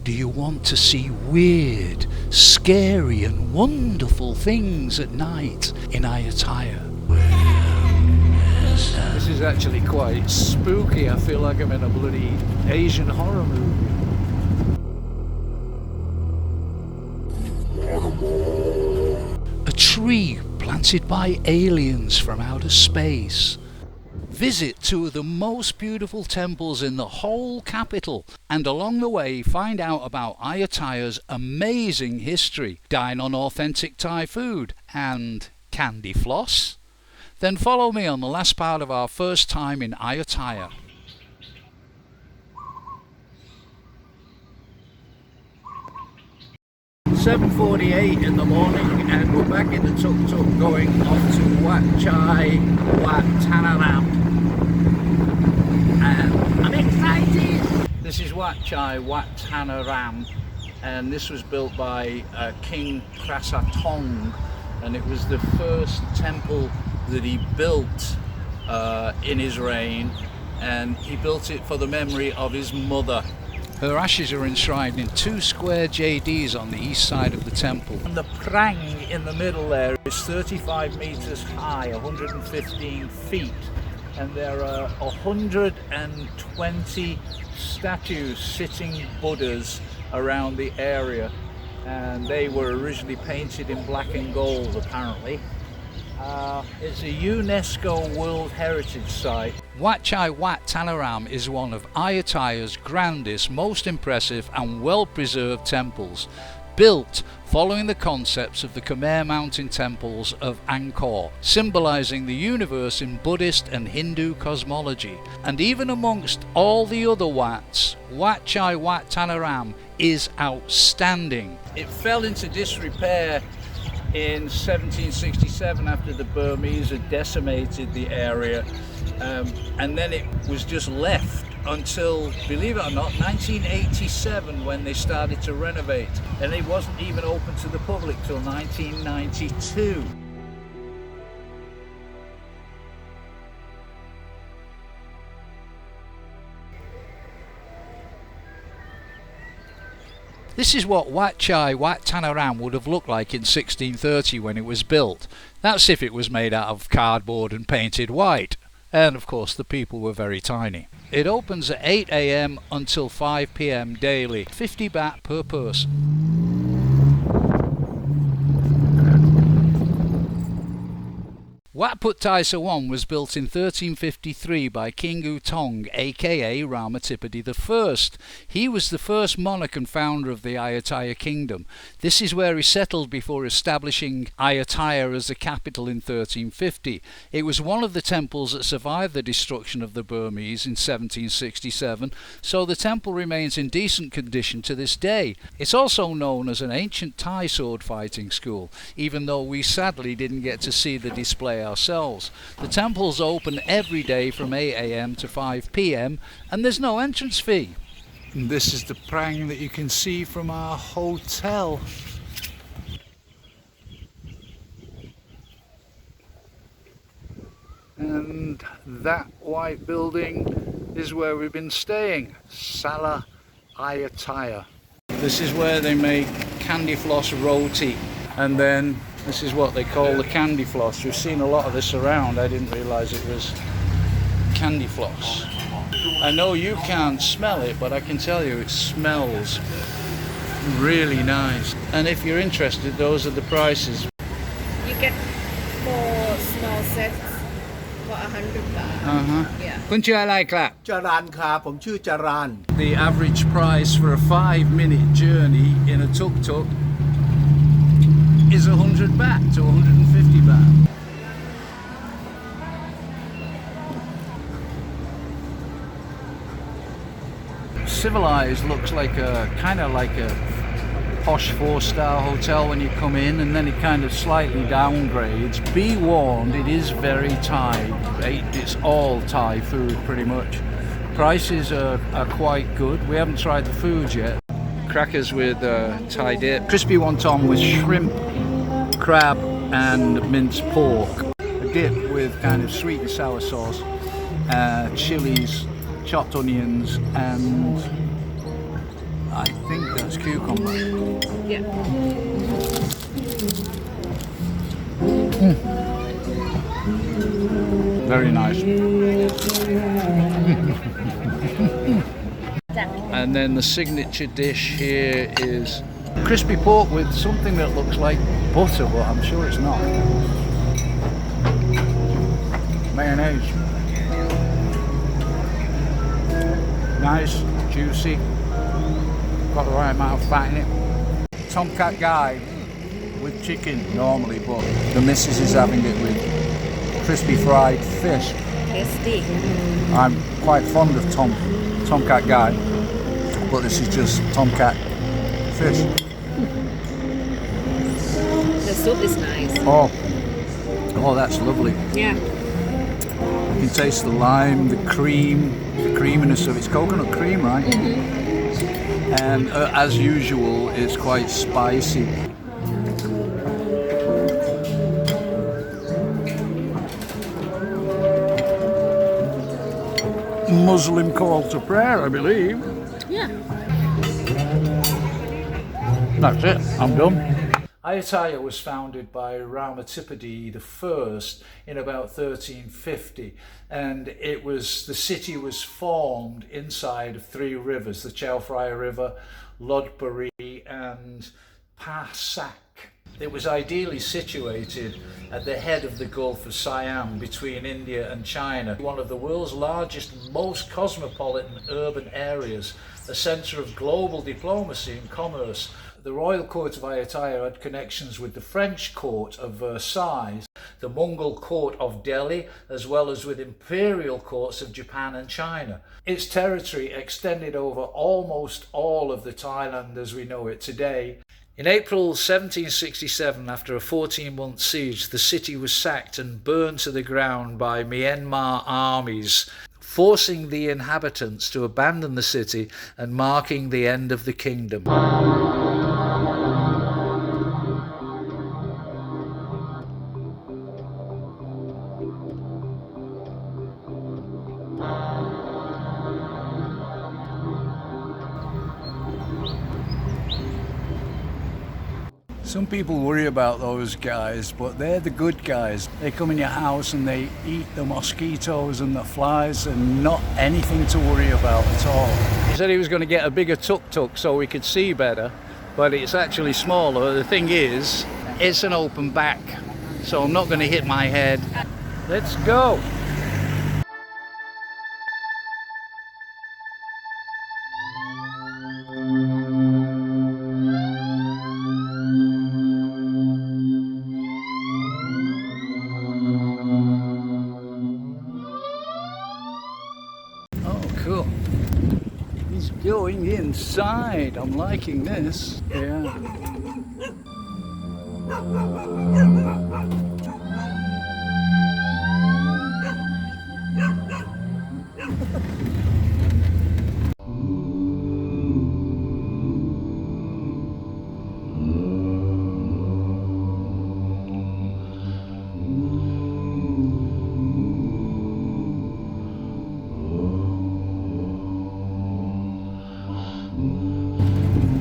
Do you want to see weird, scary and wonderful things at night in Ayutthaya? This is actually quite spooky. I feel like I'm in a bloody Asian horror movie. A tree planted by aliens from outer space. Visit two of the most beautiful temples in the whole capital, and along the way find out about Ayutthaya's amazing history. Dine on authentic Thai food and candy floss. Then follow me on the last part of our first time in Ayutthaya. It's 7:48 in the morning and we're back in the tuk-tuk going off to Wat Chai Wat Tanaram. And I'm excited! This is Wat Chai Wat Tanaram, and this was built by King Krasatong, and it was the first temple that he built in his reign, and he built it for the memory of his mother. Her ashes are enshrined in 2 square JDs on the east side of the temple. And the prang in the middle there is 35 meters high, 115 feet. And there are 120 statues, sitting Buddhas around the area. And they were originally painted in black and gold, apparently. It's a UNESCO World Heritage Site. Wat Chai Wat Tanaram is one of Ayutthaya's grandest, most impressive and well-preserved temples, built following the concepts of the Khmer mountain temples of Angkor, symbolizing the universe in Buddhist and Hindu cosmology. And even amongst all the other Wats, Wat Chai Wat Tanaram is outstanding. It fell into disrepair in 1767 after the Burmese had decimated the area, and then it was just left until, believe it or not, 1987 when they started to renovate, and it wasn't even open to the public till 1992. This is what Wat Chai Wat Tanaram would have looked like in 1630 when it was built. That's if it was made out of cardboard and painted white. And of course the people were very tiny. It opens at 8 AM until 5 PM daily, 50 baht per person. Wat Phut Thai Sawan was built in 1353 by King U Tong, aka Ramatipadi I. He was the first monarch and founder of the Ayutthaya kingdom. This is where he settled before establishing Ayutthaya as the capital in 1350. It was one of the temples that survived the destruction of the Burmese in 1767, so the temple remains in decent condition to this day. It's also known as an ancient Thai sword fighting school, even though we sadly didn't get to see the display ourselves. The temple's open every day from 8 AM to 5 PM, and there's no entrance fee. And this is the prang that you can see from our hotel. And that white building is where we've been staying, Sala Ayutthaya. This is where they make candy floss roti, and then this is what they call the candy floss. We've seen a lot of this around. I didn't realise it was candy floss. I know you can't smell it, but I can tell you it smells really nice. And if you're interested, those are the prices. You get 4 small sets for 100 baht. Yeah. คุณชื่ออะไรครับ จรัญครับผมชื่อจรัญ The average price for a 5-minute journey in a tuk-tuk is 100 baht to 150 baht. Civilized looks like a kind of like a posh 4-star hotel when you come in, and then it kind of slightly downgrades. Be warned, it is very Thai. It's all Thai food pretty much. Prices are quite good. We haven't tried the food yet. Crackers with Thai dip, crispy wonton with shrimp, crab and minced pork. A dip with kind of sweet and sour sauce, chilies, chopped onions and I think that's cucumber. Yeah. Very nice. And then the signature dish here is crispy pork with something that looks like butter, but I'm sure it's not. Mayonnaise. Nice, juicy, got the right amount of fat in it. Tomcat guy with chicken normally, but the missus is having it with crispy fried fish. Tasty. I'm quite fond of tomcat guy, but this is just tomcat fish. The soup is nice. Oh, that's lovely. Yeah. You can taste the lime, the creaminess of it's coconut cream, right? And as usual, it's quite spicy. Muslim call to prayer, I believe. Yeah. That's it, I'm done. Ayutthaya was founded by Ramatipadi I in about 1350, and the city was formed inside of three rivers, the Chowphraya River, Lodpuri and Pasak. It was ideally situated at the head of the Gulf of Siam between India and China, one of the world's largest, most cosmopolitan urban areas, a centre of global diplomacy and commerce. The royal court of Ayutthaya had connections with the French court of Versailles, the Mongol court of Delhi, as well as with imperial courts of Japan and China. Its territory extended over almost all of the Thailand as we know it today. In April 1767, after a 14-month siege, the city was sacked and burned to the ground by Myanmar armies, forcing the inhabitants to abandon the city and marking the end of the kingdom. Some people worry about those guys, but they're the good guys. They come in your house and they eat the mosquitoes and the flies and not anything to worry about at all. He said he was going to get a bigger tuk-tuk so we could see better, but it's actually smaller. The thing is, it's an open back, so I'm not going to hit my head. Let's go. Cool. He's going inside. I'm liking this. Yeah.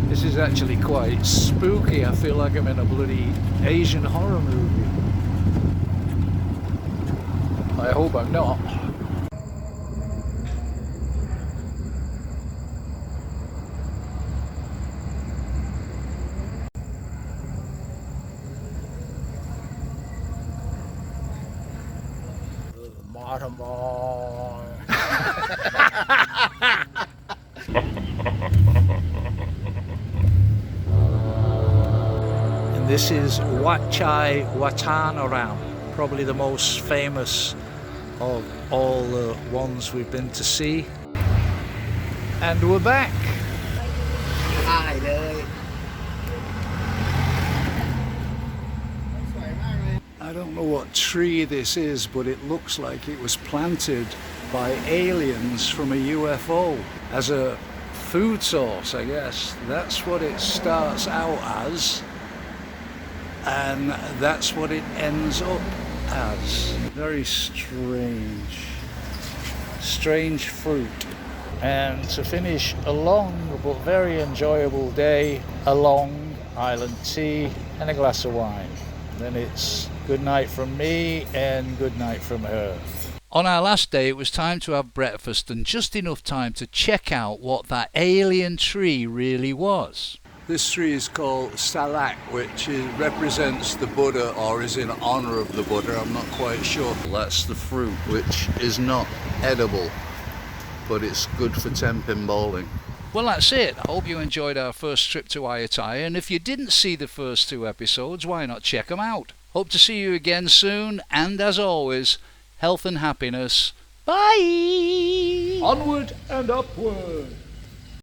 This is actually quite spooky. I feel like I'm in a bloody Asian horror movie. I hope I'm not. And this is Wat Chai Watanaram, probably the most famous of all the ones we've been to see. And we're back. I don't know what tree this is, but it looks like it was planted by aliens from a UFO as a food source, I guess. That's what it starts out as, and that's what it ends up as. Very strange. Strange fruit. and to finish a long but very enjoyable day, a long island tea and a glass of wine. Then it's good night from me and good night from her. On our last day it was time to have breakfast and just enough time to check out what that alien tree really was. This tree is called Salak, which represents the Buddha or is in honor of the Buddha. I'm not quite sure. That's the fruit, which is not edible, but it's good for temping bowling. Well, that's it. I hope you enjoyed our first trip to Ayutthaya, and if you didn't see the first 2 episodes, why not check them out? Hope to see you again soon, and as always, health and happiness. Bye! Onward and upward!